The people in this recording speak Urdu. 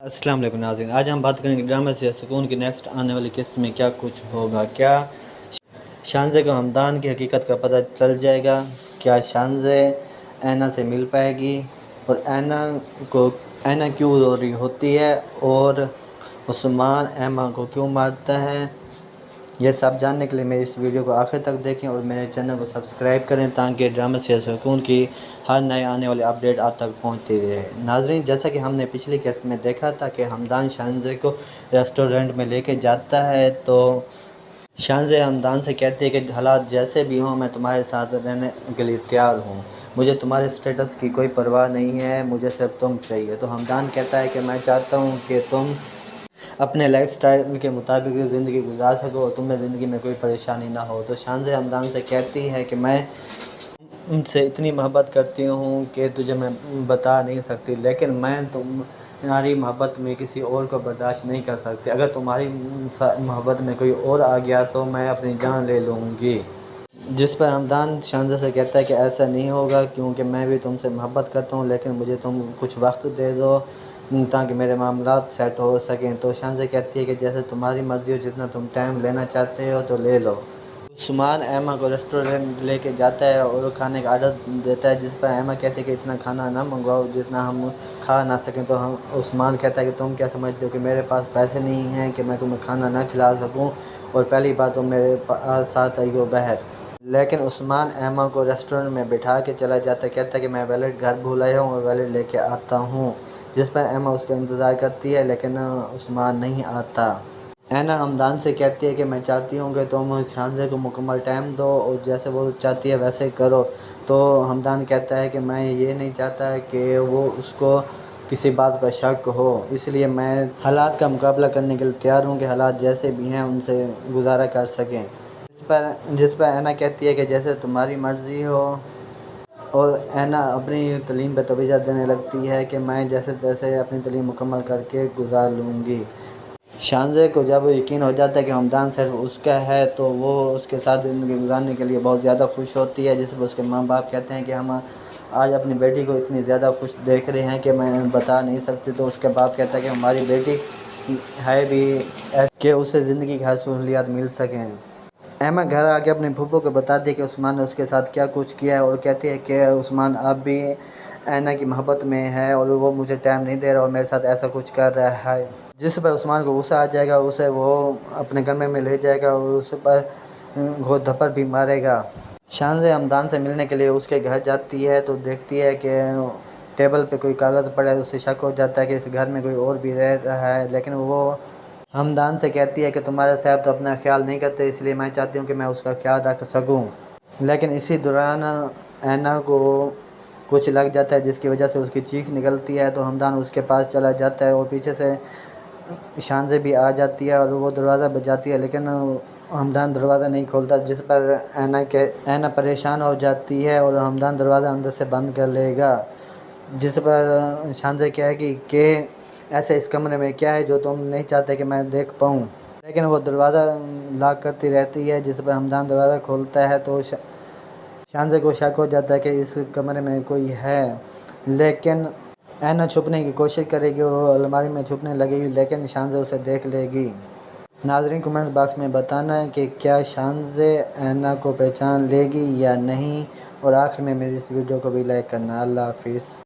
السلام علیکم ناظرین، آج ہم بات کریں گے ڈرامہ سے سکون کی نیکسٹ آنے والی قسط میں کیا کچھ ہوگا۔ کیا شانزے کو ہمدان کی حقیقت کا پتہ چل جائے گا؟ کیا شانزے اینا سے مل پائے گی؟ اور اینا کیوں رو رہی ہوتی ہے؟ اور عثمان ایما کو کیوں مارتا ہے؟ یہ سب جاننے کے لیے میری اس ویڈیو کو آخر تک دیکھیں اور میرے چینل کو سبسکرائب کریں تاکہ ڈرامہ سے سکون کی ہر نئے آنے والی اپڈیٹ آپ تک پہنچتی رہے۔ ناظرین، جیسا کہ ہم نے پچھلی قسط میں دیکھا تھا کہ ہمدان شانزے کو ریسٹورنٹ میں لے کے جاتا ہے تو شانزے ہمدان سے کہتی ہے کہ حالات جیسے بھی ہوں میں تمہارے ساتھ رہنے کے لیے تیار ہوں، مجھے تمہارے سٹیٹس کی کوئی پرواہ نہیں ہے، مجھے صرف تم چاہیے۔ تو ہمدان کہتا ہے کہ میں چاہتا ہوں کہ تم اپنے لائف سٹائل کے مطابق زندگی گزار سکو اور تمہیں زندگی میں کوئی پریشانی نہ ہو۔ تو شانزے ہمدان سے کہتی ہے کہ میں ان سے اتنی محبت کرتی ہوں کہ تجھے میں بتا نہیں سکتی، لیکن میں تمہاری محبت میں کسی اور کو برداشت نہیں کر سکتی، اگر تمہاری محبت میں کوئی اور آ گیا تو میں اپنی جان لے لوں گی۔ جس پر ہمدان شانزے سے کہتا ہے کہ ایسا نہیں ہوگا کیونکہ میں بھی تم سے محبت کرتا ہوں، لیکن مجھے تم کچھ وقت دے دو تاکہ میرے معاملات سیٹ ہو سکیں۔ تو شانزے کہتی ہے کہ جیسے تمہاری مرضی ہو، جتنا تم ٹائم لینا چاہتے ہو تو لے لو۔ عثمان ایما کو ریسٹورنٹ لے کے جاتا ہے اور کھانے کا آرڈر دیتا ہے، جس پر ایما کہتی ہے کہ اتنا کھانا نہ منگواؤ جتنا ہم کھا نہ سکیں۔ تو عثمان کہتا ہے کہ تم کیا سمجھتے ہو کہ میرے پاس پیسے نہیں ہیں کہ میں تمہیں کھانا نہ کھلا سکوں، اور پہلی بات تم میرے ساتھ آئی ہو باہر۔ لیکن عثمان ایما کو ریسٹورنٹ میں بٹھا کے چلا جاتا ہے، کہتا ہے کہ میں ویلٹ گھر بھول آیا ہوں اور ویلٹ لے کے آتا ہوں، جس پر ایما اس کا انتظار کرتی ہے لیکن عثمان نہیں آتا۔ اینا ہمدان سے کہتی ہے کہ میں چاہتی ہوں کہ تم شانزے کو مکمل ٹائم دو اور جیسے وہ چاہتی ہے ویسے کرو۔ تو ہمدان کہتا ہے کہ میں یہ نہیں چاہتا کہ وہ اس کو کسی بات پر شک ہو، اس لیے میں حالات کا مقابلہ کرنے کے لیے تیار ہوں کہ حالات جیسے بھی ہیں ان سے گزارا کر سکیں۔ جس پر اینا کہتی ہے کہ جیسے تمہاری مرضی ہو، اور اینا اپنی تعلیم پہ توجہ دینے لگتی ہے کہ میں جیسے تیسے اپنی تعلیم مکمل کر کے گزار لوں گی۔ شانزے کو جب یقین ہو جاتا ہے کہ ہمدان صرف اس کا ہے تو وہ اس کے ساتھ زندگی گزارنے کے لیے بہت زیادہ خوش ہوتی ہے، جس پر اس کے ماں باپ کہتے ہیں کہ ہم آج اپنی بیٹی کو اتنی زیادہ خوش دیکھ رہے ہیں کہ میں بتا نہیں سکتی۔ تو اس کے باپ کہتا ہے کہ ہماری بیٹی ہے بھی ایسی کہ اسے زندگی کی ہر سہولیات مل سکیں۔ ایما گھر آ کے اپنے پھوپھو کو بتاتی ہے کہ عثمان نے اس کے ساتھ کیا کچھ کیا ہے، اور کہتی ہے کہ عثمان اب بھی اینا کی محبت میں ہے اور وہ مجھے ٹائم نہیں دے رہا اور میرے ساتھ ایسا کچھ کر رہا ہے، جس پر عثمان کو غصہ آ جائے گا، اسے وہ اپنے کمرے میں لے جائے گا اور اس پر گھوڑ دھپڑ بھی مارے گا۔ شانزے ہمدان سے ملنے کے لیے اس کے گھر جاتی ہے تو دیکھتی ہے کہ ٹیبل پہ کوئی کاغذ پڑا ہے، اسے شک ہو جاتا ہے کہ اس گھر میں کوئی اور بھی رہ رہا ہے، لیکن وہ ہمدان سے کہتی ہے کہ تمہارے صاحب تو اپنا خیال نہیں کرتے، اس لیے میں چاہتی ہوں کہ میں اس کا خیال رکھ سکوں۔ لیکن اسی دوران اینا کو کچھ لگ جاتا ہے جس کی وجہ سے اس کی چیخ نکلتی ہے، تو ہمدان اس کے پاس چلا جاتا ہے اور پیچھے سے شانزے بھی آ جاتی ہے اور وہ دروازہ بجاتی ہے، لیکن ہمدان دروازہ نہیں کھولتا، جس پر اینا پریشان ہو جاتی ہے اور ہمدان دروازہ اندر سے بند کر لے گا، جس پر شانزے کہے گی کہ ایسے اس کمرے میں کیا ہے جو تم نہیں چاہتے کہ میں دیکھ پاؤں، لیکن وہ دروازہ لاک کرتی رہتی ہے، جس پر ہمدان دروازہ کھولتا ہے تو شانزے کو شک ہو جاتا ہے کہ اس کمرے میں کوئی ہے، لیکن اینا چھپنے کی کوشش کرے گی اور وہ الماری میں چھپنے لگے گی، لیکن شانزے اسے دیکھ لے گی۔ ناظرین، کمنٹ باکس میں بتانا کہ کیا شانزے اینا کو پہچان لے گی یا نہیں، اور آخر میں میری اس ویڈیو کو بھی لائک کرنا۔ اللہ حافظ۔